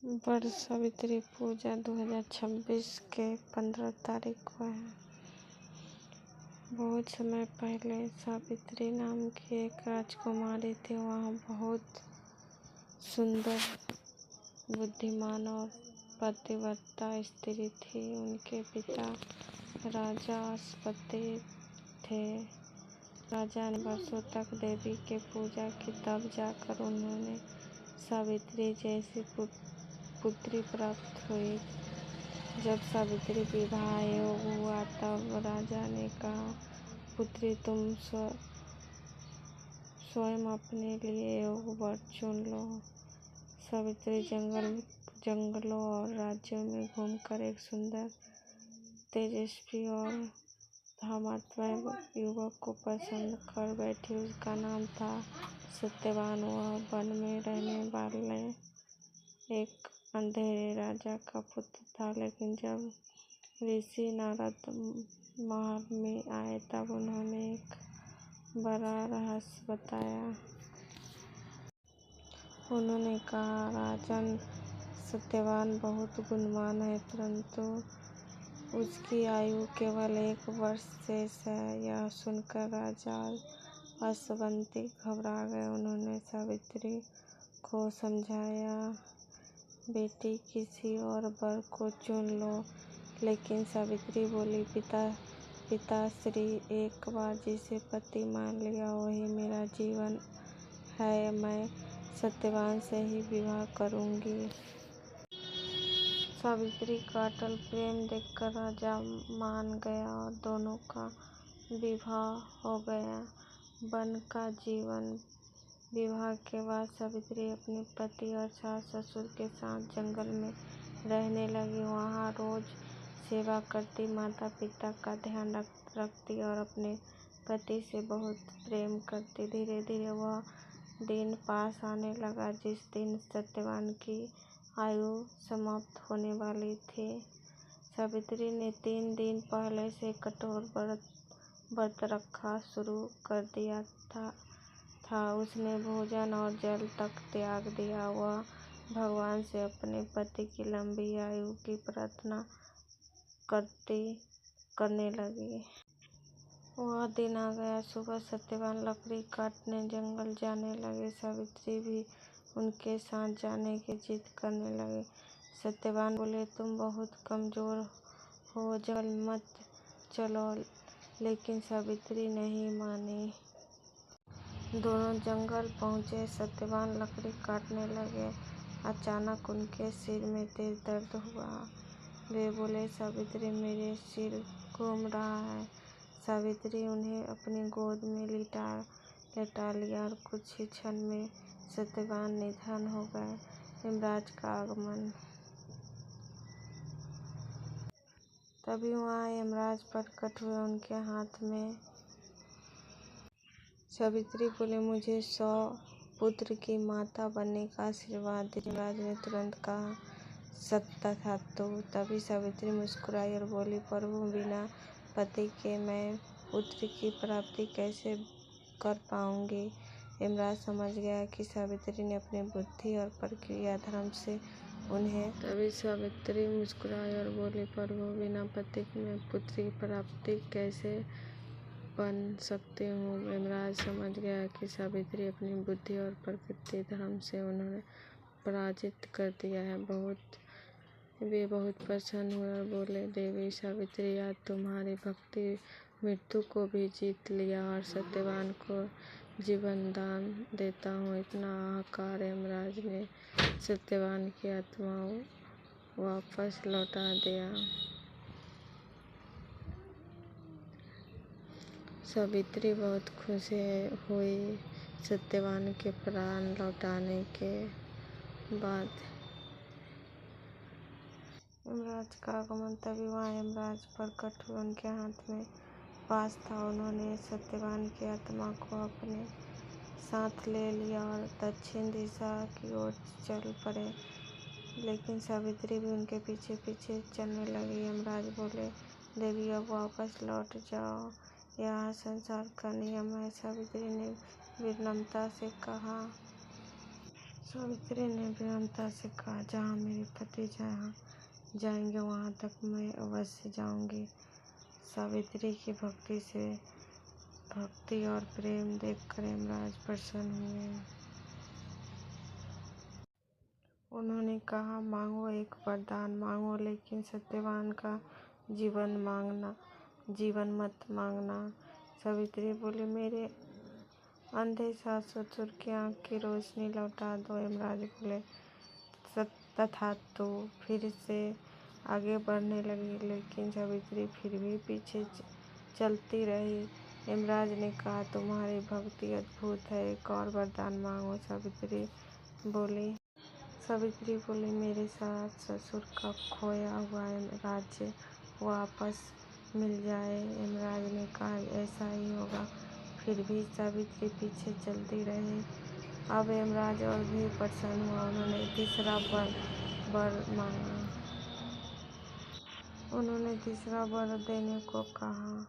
वट सावित्री पूजा 2026 के 15 तारीख को है। बहुत समय पहले सावित्री नाम की एक राजकुमारी थी। वह बहुत सुंदर, बुद्धिमान और पतिव्रता स्त्री थी। उनके पिता राजा अश्वपति थे। राजा ने वर्षों तक देवी की पूजा की, तब जाकर उन्होंने सावित्री जैसी पुत्री प्राप्त हुई। जब सावित्री विवाह योग हुआ तब राजा ने कहा, पुत्री तुम स्वयं अपने लिए योग वर चुन लो। सावित्री जंगलों और राज्यों में घूमकर एक सुंदर, तेजस्वी और धर्मात्मा युवक को पसंद कर बैठी। उसका नाम था सत्यवान। वह वन में रहने वाले एक अंधेरे राजा का पुत्र था। लेकिन जब ऋषि नारद महल में आए तब उन्होंने एक बड़ा रहस्य बताया। उन्होंने कहा, राजन, सत्यवान बहुत गुणवान है, परंतु उसकी आयु केवल 1 वर्ष शेष है। यह सुनकर राजा अश्वपति घबरा गए। उन्होंने सावित्री को समझाया, बेटी किसी और वर को चुन लो। लेकिन सावित्री बोली, पिताश्री, एक बार जिसे पति मान लिया वही मेरा जीवन है। मैं सत्यवान से ही विवाह करूंगी। सावित्री का अटल प्रेम देखकर राजा मान गया और दोनों का विवाह हो गया। वन का जीवन। विवाह के बाद सावित्री अपने पति और सास ससुर के साथ जंगल में रहने लगी। वहाँ रोज सेवा करती, माता पिता का ध्यान रखती और अपने पति से बहुत प्रेम करती। धीरे धीरे वह दिन पास आने लगा जिस दिन सत्यवान की आयु समाप्त होने वाली थी। सावित्री ने 3 दिन पहले से कठोर व्रत रखा शुरू कर दिया था। उसने भोजन और जल तक त्याग दिया। वह भगवान से अपने पति की लंबी आयु की प्रार्थना करने लगी। वह दिन आ गया। सुबह सत्यवान लकड़ी काटने जंगल जाने लगे। सावित्री भी उनके साथ जाने की जिद करने लगी। सत्यवान बोले, तुम बहुत कमजोर हो, जंगल मत चलो। लेकिन सावित्री नहीं मानी। दोनों जंगल पहुंचे। सत्यवान लकड़ी काटने लगे। अचानक उनके सिर में तेज दर्द हुआ। वे बोले, सावित्री, मेरे सिर घूम रहा है। सावित्री उन्हें अपनी गोद में लिटा लिया और कुछ ही क्षण में सत्यवान निधन हो गए। यमराज का आगमन। तभी वहाँ यमराज प्रकट हुए। उनके हाथ में सावित्री बोले, मुझे 100 पुत्र की माता बनने का आशीर्वाद दे। यमराज ने तुरंत कहा, सत्य था तो। तभी सावित्री मुस्कुराई और बोली, प्रभु, बिना पति के मैं पुत्र की प्राप्ति कैसे कर पाऊंगी। यमराज समझ गया कि सावित्री ने अपनी बुद्धि और प्रक्रिया धर्म से उन्हें। तभी सावित्री मुस्कुराई और बोली, प्रभु, बिना पति के मैं पुत्र की प्राप्ति कैसे बन सकती हूँ। यमराज समझ गया कि सावित्री अपनी बुद्धि और प्रकृति धर्म से उन्होंने पराजित कर दिया है। वे बहुत प्रसन्न हुए और बोले, देवी सावित्री, आज तुम्हारी भक्ति मृत्यु को भी जीत लिया और सत्यवान को जीवन दान देता हूँ। इतना हाहाकार। यमराज ने सत्यवान की आत्मा वापस लौटा दिया। सावित्री बहुत खुश हुई। सत्यवान के प्राण लौटाने के बाद यमराज का आगमन। तभी वहाँ यमराज प्रकट हुए। उनके हाथ में पाश था। उन्होंने सत्यवान की आत्मा को अपने साथ ले लिया और दक्षिण दिशा की ओर चल पड़े। लेकिन सावित्री भी उनके पीछे पीछे चलने लगी। यमराज बोले, देवी, अब वापस लौट जाओ, यह संसार का नियम है। सावित्री ने विनम्रता से कहा, सावित्री ने विनम्रता से कहा, जहाँ मेरे पति जाएंगे वहाँ तक मैं अवश्य जाऊंगी। सावित्री की भक्ति और प्रेम देखकर यमराज प्रसन्न हुए। उन्होंने कहा, मांगो, एक वरदान मांगो, लेकिन सत्यवान का जीवन मत मांगना। सावित्री बोली, मेरे अंधे सास ससुर की आँख की रोशनी लौटा दो। यमराज बोले, तथास्तु। फिर से आगे बढ़ने लगी, लेकिन सावित्री फिर भी पीछे चलती रही। यमराज ने कहा, तुम्हारी भक्ति अद्भुत है, एक और वरदान मांगो। सावित्री बोली, मेरे सास ससुर का खोया हुआ राज्य वापस मिल जाए। यमराज ने कहा, ऐसा ही होगा। फिर भी सावित्री पीछे चलती रही। अब यमराज और भी प्रसन्न हुआ। उन्होंने तीसरा वर देने को कहा।